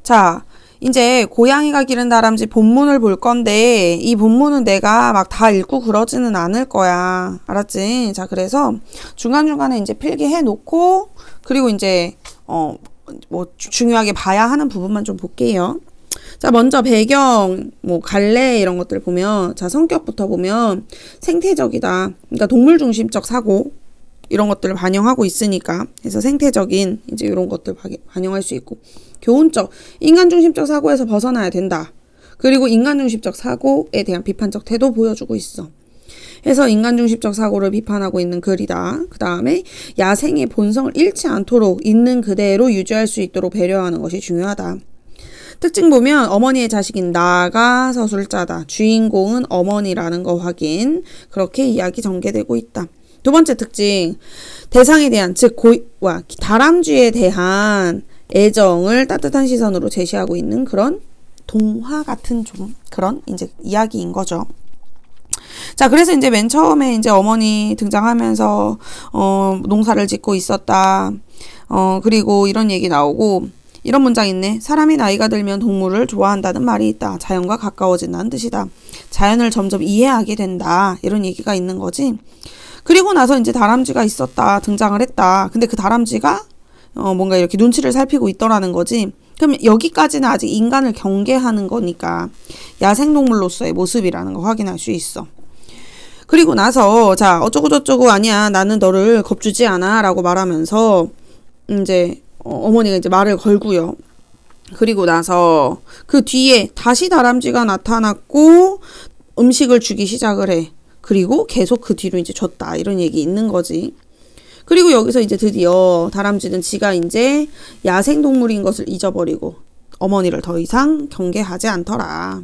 자, 이제 고양이가 기른 다람쥐 본문을 볼 건데 이 본문은 내가 막 다 읽고 그러지는 않을 거야. 알았지? 자, 그래서 중간중간에 이제 필기해 놓고 그리고 이제 뭐 중요하게 봐야 하는 부분만 좀 볼게요. 자, 먼저 배경, 뭐 갈래 이런 것들 보면 자, 성격부터 보면 생태적이다. 그러니까 동물 중심적 사고 이런 것들을 반영하고 있으니까 그래서 생태적인 이제 이런 것들 반영할 수 있고 교훈적, 인간 중심적 사고에서 벗어나야 된다. 그리고 인간 중심적 사고에 대한 비판적 태도 보여주고 있어. 해서 인간 중심적 사고를 비판하고 있는 글이다. 그 다음에 야생의 본성을 잃지 않도록 있는 그대로 유지할 수 있도록 배려하는 것이 중요하다. 특징 보면 어머니의 자식인 나가 서술자다. 주인공은 어머니라는 거 확인. 그렇게 이야기 전개되고 있다. 두 번째 특징, 대상에 대한 즉 다람쥐에 대한 애정을 따뜻한 시선으로 제시하고 있는 그런 동화 같은 좀 그런 이제 이야기인 거죠. 자, 그래서 이제 맨 처음에 이제 어머니 등장하면서 농사를 짓고 있었다. 그리고 이런 얘기 나오고 이런 문장 있네. 사람이 나이가 들면 동물을 좋아한다는 말이 있다. 자연과 가까워진다는 뜻이다. 자연을 점점 이해하게 된다. 이런 얘기가 있는 거지. 그리고 나서 이제 다람쥐가 있었다. 등장을 했다. 근데 그 다람쥐가 뭔가 이렇게 눈치를 살피고 있더라는 거지. 그럼 여기까지는 아직 인간을 경계하는 거니까 야생동물로서의 모습이라는 거 확인할 수 있어. 그리고 나서 자, 어쩌고저쩌고 아니야. 나는 너를 겁주지 않아. 라고 말하면서 이제 어머니가 이제 말을 걸고요. 그리고 나서 그 뒤에 다시 다람쥐가 나타났고 음식을 주기 시작을 해. 그리고 계속 그 뒤로 이제 줬다. 이런 얘기 있는 거지. 그리고 여기서 이제 드디어 다람쥐는 지가 이제 야생동물인 것을 잊어버리고 어머니를 더 이상 경계하지 않더라.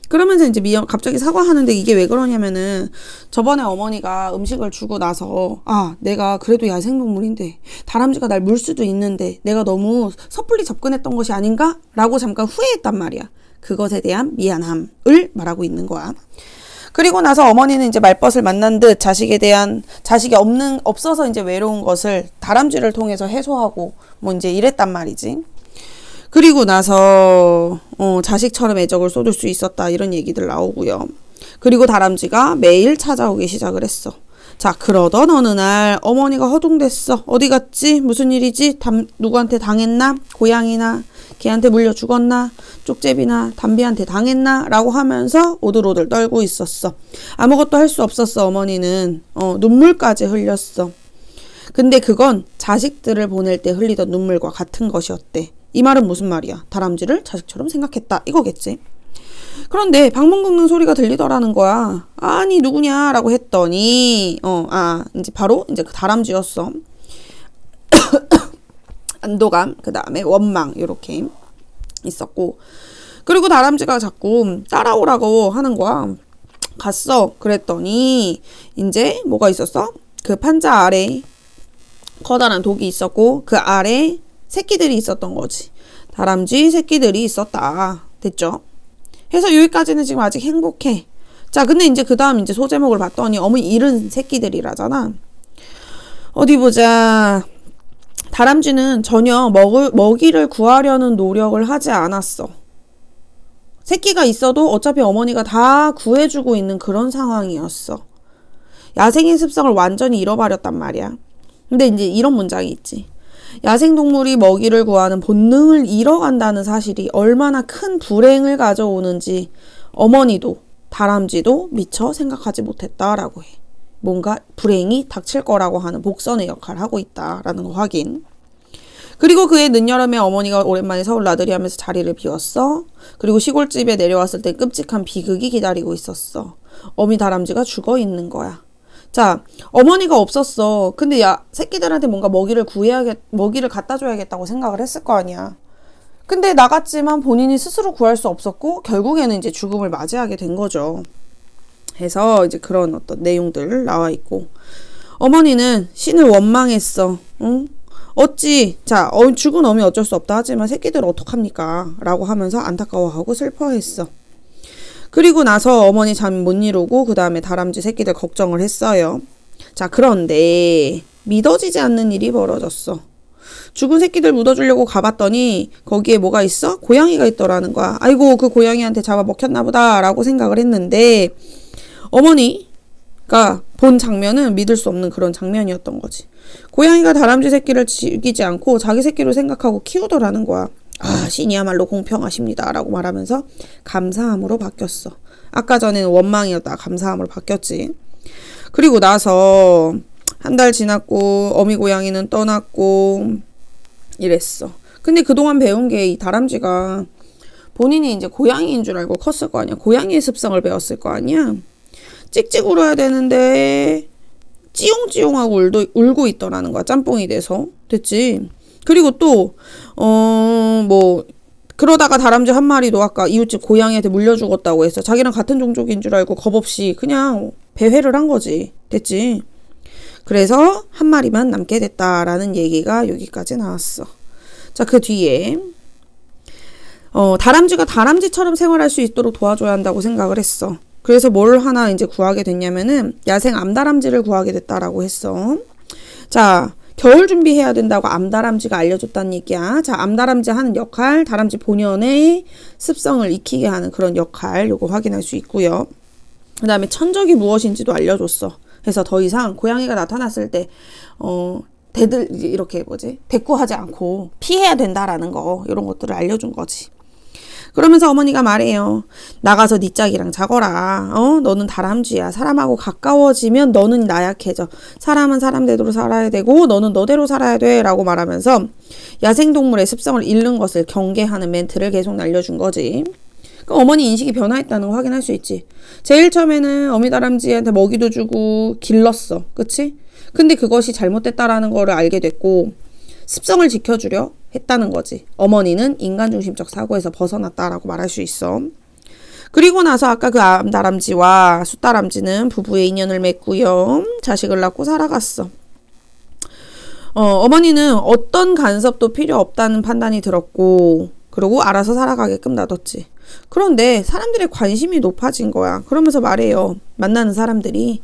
그러면서 이제 갑자기 사과하는데 이게 왜 그러냐면은 저번에 어머니가 음식을 주고 나서 내가 그래도 야생동물인데 다람쥐가 날 물 수도 있는데 내가 너무 섣불리 접근했던 것이 아닌가? 라고 잠깐 후회했단 말이야. 그것에 대한 미안함을 말하고 있는 거야. 그리고 나서 어머니는 이제 말벗을 만난 듯 자식이 없어서 이제 외로운 것을 다람쥐를 통해서 해소하고 뭐 이제 이랬단 말이지. 그리고 나서 자식처럼 애정을 쏟을 수 있었다 이런 얘기들 나오고요. 그리고 다람쥐가 매일 찾아오기 시작을 했어. 자, 그러던 어느 날 어머니가 허둥댔어. 어디 갔지? 무슨 일이지? 누구한테 당했나? 고양이나 걔한테 물려 죽었나? 쪽제비나 담비한테 당했나? 라고 하면서 오들오들 떨고 있었어. 아무것도 할 수 없었어. 어머니는 눈물까지 흘렸어. 근데 그건 자식들을 보낼 때 흘리던 눈물과 같은 것이었대. 이 말은 무슨 말이야? 다람쥐를 자식처럼 생각했다 이거겠지. 그런데 방문 긁는 소리가 들리더라는 거야. 아니 누구냐 라고 했더니 이제 바로 이제 그 다람쥐였어. 안도감, 그 다음에 원망 이렇게 있었고, 그리고 다람쥐가 자꾸 따라오라고 하는 거야. 갔어. 그랬더니 이제 뭐가 있었어? 그 판자 아래 커다란 독이 있었고 그 아래 새끼들이 있었던 거지. 다람쥐 새끼들이 있었다. 됐죠? 해서 여기까지는 지금 아직 행복해. 자, 근데 이제 그 다음 이제 소제목을 봤더니 어머니 잃은 새끼들이라잖아. 어디 보자. 다람쥐는 전혀 먹이를 구하려는 노력을 하지 않았어. 새끼가 있어도 어차피 어머니가 다 구해주고 있는 그런 상황이었어. 야생의 습성을 완전히 잃어버렸단 말이야. 근데 이제 이런 문장이 있지. 야생동물이 먹이를 구하는 본능을 잃어간다는 사실이 얼마나 큰 불행을 가져오는지 어머니도 다람쥐도 미처 생각하지 못했다라고 해. 뭔가 불행이 닥칠 거라고 하는 복선의 역할을 하고 있다라는 거 확인. 그리고 그해 늦여름에 어머니가 오랜만에 서울 나들이 하면서 자리를 비웠어. 그리고 시골집에 내려왔을 때 끔찍한 비극이 기다리고 있었어. 어미 다람쥐가 죽어 있는 거야. 자, 어머니가 없었어. 근데 새끼들한테 뭔가 먹이를 갖다 줘야겠다고 생각을 했을 거 아니야. 근데 나갔지만 본인이 스스로 구할 수 없었고 결국에는 이제 죽음을 맞이하게 된 거죠. 해서 이제 그런 어떤 내용들 나와 있고, 어머니는 신을 원망했어. 응? 어찌 죽은 어미 어쩔 수 없다 하지만 새끼들 어떡합니까? 라고 하면서 안타까워하고 슬퍼했어. 그리고 나서 어머니 잠 못 이루고 그 다음에 다람쥐 새끼들 걱정을 했어요. 자, 그런데 믿어지지 않는 일이 벌어졌어. 죽은 새끼들 묻어주려고 가봤더니 거기에 뭐가 있어? 고양이가 있더라는 거야. 아이고 그 고양이한테 잡아먹혔나 보다 라고 생각을 했는데 어머니가 본 장면은 믿을 수 없는 그런 장면이었던 거지. 고양이가 다람쥐 새끼를 죽이지 않고 자기 새끼로 생각하고 키우더라는 거야. 아, 신이야말로 공평하십니다 라고 말하면서 감사함으로 바뀌었어. 아까 전에는 원망이었다가 감사함으로 바뀌었지. 그리고 나서 한 달 지났고 어미 고양이는 떠났고 이랬어. 근데 그동안 배운 게 이 다람쥐가 본인이 이제 고양이인 줄 알고 컸을 거 아니야. 고양이의 습성을 배웠을 거 아니야. 찍찍 울어야 되는데 찌용찌용하고 울고 있더라는 거야. 짬뽕이 돼서. 됐지. 그리고 또 그러다가 다람쥐 한 마리도 아까 이웃집 고양이한테 물려 죽었다고 했어. 자기랑 같은 종족인 줄 알고 겁없이 그냥 배회를 한 거지. 됐지. 그래서 한 마리만 남게 됐다라는 얘기가 여기까지 나왔어. 자, 그 뒤에 다람쥐가 다람쥐처럼 생활할 수 있도록 도와줘야 한다고 생각을 했어. 그래서 뭘 하나 이제 구하게 됐냐면은 야생 암다람쥐를 구하게 됐다라고 했어. 자, 겨울 준비해야 된다고 암다람쥐가 알려줬다는 얘기야. 자, 암다람쥐 하는 역할, 다람쥐 본연의 습성을 익히게 하는 그런 역할, 요거 확인할 수 있고요. 그 다음에 천적이 무엇인지도 알려줬어. 그래서 더 이상 고양이가 나타났을 때 이렇게 대꾸하지 않고 피해야 된다라는 거, 이런 것들을 알려준 거지. 그러면서 어머니가 말해요. 나가서 네 짝이랑 자거라. 너는 다람쥐야. 사람하고 가까워지면 너는 나약해져. 사람은 사람대로 살아야 되고 너는 너대로 살아야 돼 라고 말하면서 야생동물의 습성을 잃는 것을 경계하는 멘트를 계속 날려준 거지. 그러니까 어머니 인식이 변화했다는 거 확인할 수 있지. 제일 처음에는 어미다람쥐한테 먹이도 주고 길렀어. 그치? 근데 그것이 잘못됐다라는 거를 알게 됐고 습성을 지켜주려 했다는 거지. 어머니는 인간중심적 사고에서 벗어났다라고 말할 수 있어. 그리고 나서 아까 그 암다람쥐와 숫다람쥐는 부부의 인연을 맺고요. 자식을 낳고 살아갔어. 어머니는 어떤 간섭도 필요 없다는 판단이 들었고 그리고 알아서 살아가게끔 놔뒀지. 그런데 사람들의 관심이 높아진 거야. 그러면서 말해요. 만나는 사람들이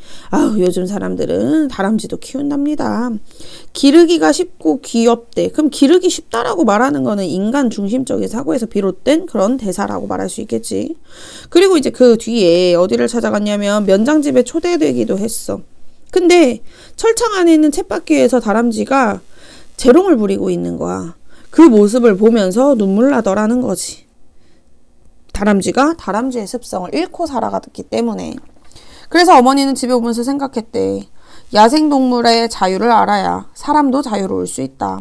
요즘 사람들은 다람쥐도 키운답니다. 기르기가 쉽고 귀엽대. 그럼 기르기 쉽다라고 말하는 거는 인간 중심적인 사고에서 비롯된 그런 대사라고 말할 수 있겠지. 그리고 이제 그 뒤에 어디를 찾아갔냐면 면장집에 초대되기도 했어. 근데 철창 안에 있는 쳇바퀴에서 다람쥐가 재롱을 부리고 있는 거야. 그 모습을 보면서 눈물 나더라는 거지. 다람쥐가 다람쥐의 습성을 잃고 살아갔기 때문에. 그래서 어머니는 집에 오면서 생각했대. 야생동물의 자유를 알아야 사람도 자유로울 수 있다.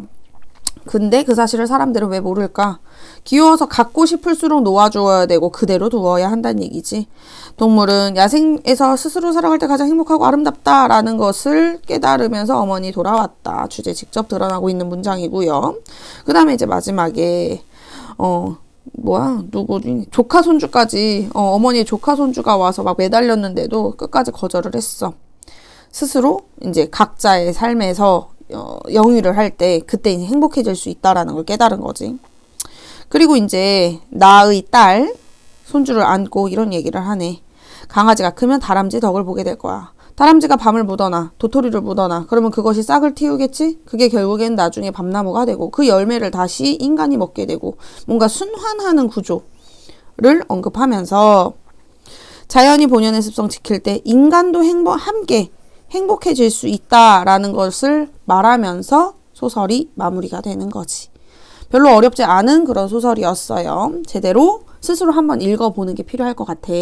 근데 그 사실을 사람들은 왜 모를까? 귀여워서 갖고 싶을수록 놓아주어야 되고 그대로 두어야 한다는 얘기지. 동물은 야생에서 스스로 살아갈 때 가장 행복하고 아름답다라는 것을 깨달으면서 어머니 돌아왔다. 주제 직접 드러나고 있는 문장이고요. 그 다음에 이제 마지막에 누구지? 조카 손주까지 어머니의 조카 손주가 와서 막 매달렸는데도 끝까지 거절을 했어. 스스로 이제 각자의 삶에서 영위를 할 때 그때 이제 행복해질 수 있다라는 걸 깨달은 거지. 그리고 이제 나의 딸 손주를 안고 이런 얘기를 하네. 강아지가 크면 다람쥐 덕을 보게 될 거야. 다람쥐가 밤을 묻어놔, 도토리를 묻어놔. 그러면 그것이 싹을 틔우겠지? 그게 결국엔 나중에 밤나무가 되고 그 열매를 다시 인간이 먹게 되고 뭔가 순환하는 구조를 언급하면서 자연이 본연의 습성 지킬 때 인간도 함께 행복해질 수 있다라는 것을 말하면서 소설이 마무리가 되는 거지. 별로 어렵지 않은 그런 소설이었어요. 제대로 스스로 한번 읽어보는 게 필요할 것 같아.